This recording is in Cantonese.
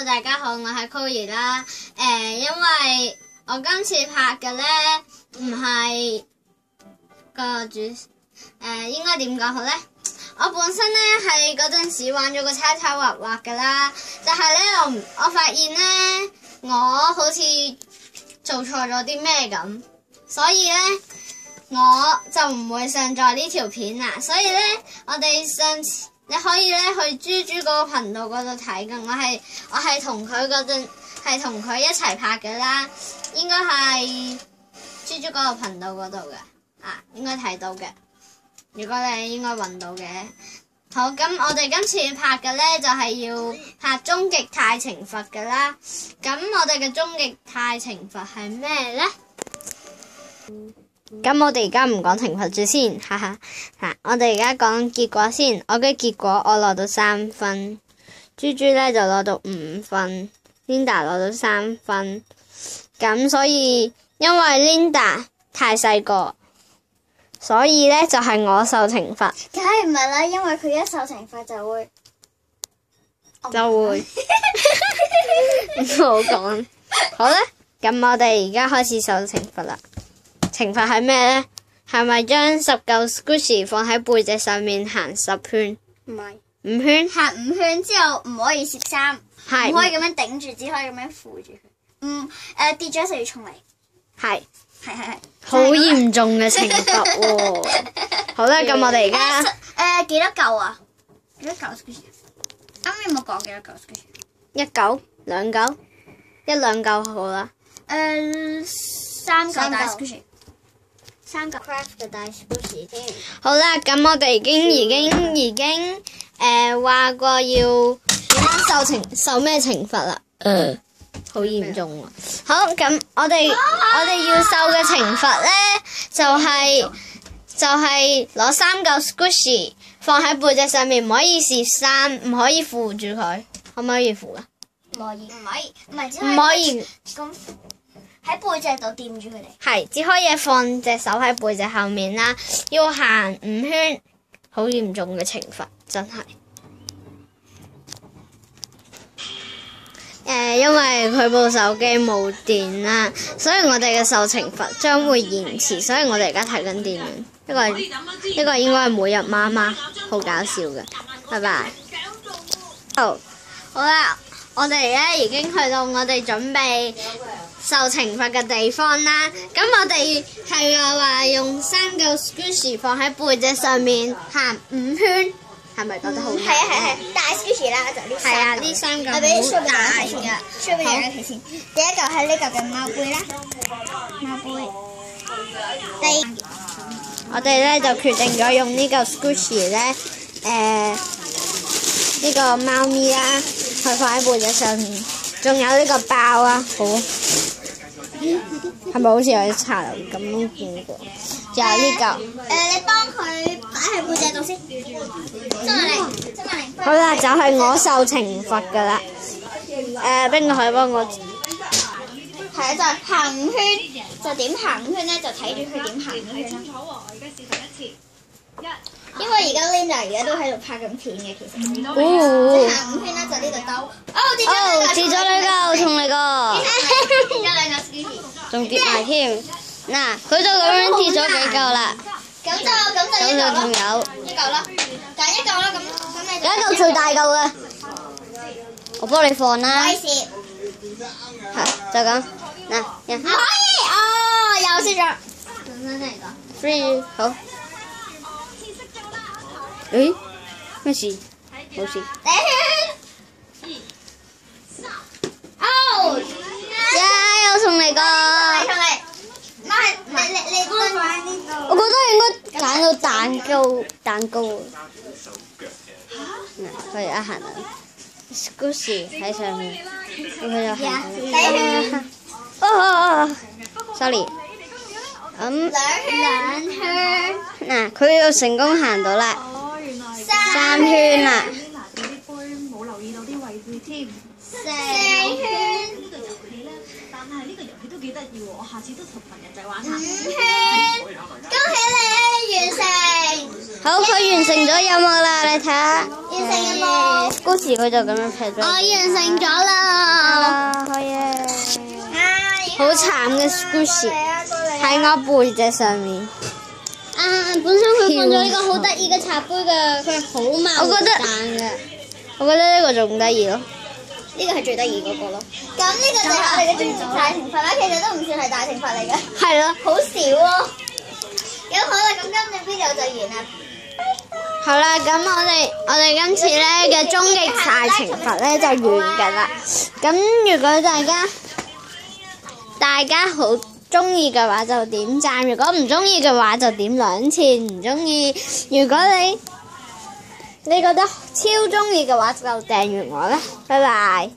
Hello， 大家好，我係 Chloe 啦。因為我今次拍嘅咧唔係個主，應該點講好咧？我本身咧係嗰陣時玩咗個叉叉畫畫噶啦，但係咧我發現咧我好似做錯咗啲咩咁，所以咧我就唔會上載呢條片啦。所以咧我哋上次。你可以咧去豬豬嗰個頻道嗰度睇㗎，我係同佢嗰陣係同佢一齊拍嘅啦，應該係豬豬嗰個頻道嗰度嘅，應該睇到嘅。如果你應該揾到嘅，好，咁我哋今次拍嘅咧就係要拍終極太懲罰嘅啦。咁我哋嘅終極太懲罰係咩咧？咁我哋而家唔講懲罰住先，哈哈。我哋而家講結果先。我嘅結果我攞到3分，豬豬咧就攞到5分 ，Linda 攞到3分。咁所以因為 Linda 太細個，所以咧就係我受懲罰。梗係唔係啦，因為佢一受懲罰就會唔好講。好啦，咁我哋而家開始受懲罰啦。懲罰係咩咧？係咪將10嚿 Squishy 放喺背脊上面行10圈？唔係5圈。行5圈之後唔可以攝衫，係唔可以咁樣頂住，只可以咁樣扶住佢。跌咗就要沖嚟。係。好嚴重嘅懲罰喎。好啦，咁我哋而家幾多嚿啊？幾多嚿 Squishy？啱啱有冇講幾多嚿 Squishy？1嚿、2嚿、1-2嚿好啦。 3嚿大 Squishy。3嚿 craft 嘅大 Squishy 添。好啦，咁我哋已經話過要受咩懲罰啦？好嚴重喎。好，咁我哋要受嘅懲罰咧，就係攞3嚿 Squishy 放喺背脊上面，唔可以攝衫，唔可以扶住佢，可唔可以扶啊？唔可以，唔係，唔可以咁。喺背脊度掂住佢哋，係只可以放隻手喺背脊後面啦，要行5圈，好嚴重嘅懲罰，真係。因為佢部手機冇電啦，所以我哋嘅受懲罰將會延遲，所以我哋而家睇緊電影。呢個應該係每日媽媽，好搞笑嘅。拜拜。好啦，我哋咧已經去到我哋準備受懲罰嘅地方啦，咁我哋係話用3嚿 Squishy 放喺背脊上面行5圈，係咪覺得好？係大 Squishy 啦，就呢3嚿。係啊，呢3嚿我俾好大嘅。書俾大家睇先。第一嚿係呢嚿嘅貓背啦，貓背。我哋咧就決定咗用呢嚿 Squishy 咧，呢個貓咪啦，去放喺背脊上面。仲有呢個包啊，好，係咪好似有啲茶樓咁見過？仲有呢嚿。你幫佢擺喺背脊度先。真係。好啦，就係我受懲罰噶啦。邊個可以幫我？係啊，就行5圈，就點行5圈咧？就睇住佢點行5圈啦。因為而家 Linda 而家都喺度拍緊片嘅，其實。行5圈啦，就呢度兜。跌咗兩嚿，重嚟個。跌咗2嚿 Squishy。仲跌埋添。嗱，佢就咁樣跌咗幾嚿啦。咁就一嚿仲有。一嚿啦，揀一嚿啦，咁你。有一嚿最大嚿嘅。我幫你放啦。唔好意思。係，就咁。嗱，唔可以，又輸咗。真係㗎。 3，好。誒，咩事？冇事。又送嚟個。我覺得應該揀到蛋糕。佢而家行緊 Squishy 喺上面，佢就行緊。sorry。2圈。嗱，佢又成功行到啦。3圈啦。啲杯冇留意到啲位置添。4圈。呢個遊戲咧，但係呢個遊戲都幾得意喎，我下次都同朋友仔玩下。5圈。恭喜你完成。好，佢完成咗任務啦，你睇下。完成任務。Squishy佢就咁樣劈咗。我完成咗啦。慘嘅故事喺我背脊上面。本身佢放咗呢個好得意嘅茶杯㗎，佢係好貌我覺得嘅。我覺得呢個仲得意咯。呢個係最得意嗰個咯。咁呢個就係我哋嘅專業大懲罰啦，其實都唔算係大懲罰嚟嘅。係咯。好少喎。咁好啦，咁今日 video 就完啦。好啦，咁我哋今次咧嘅終極大懲罰咧就完㗎啦。咁如果大家好中意嘅話就點讚，如果唔中意嘅話就點2次唔中意。如果你覺得超中意嘅話就訂閱我啦，拜拜。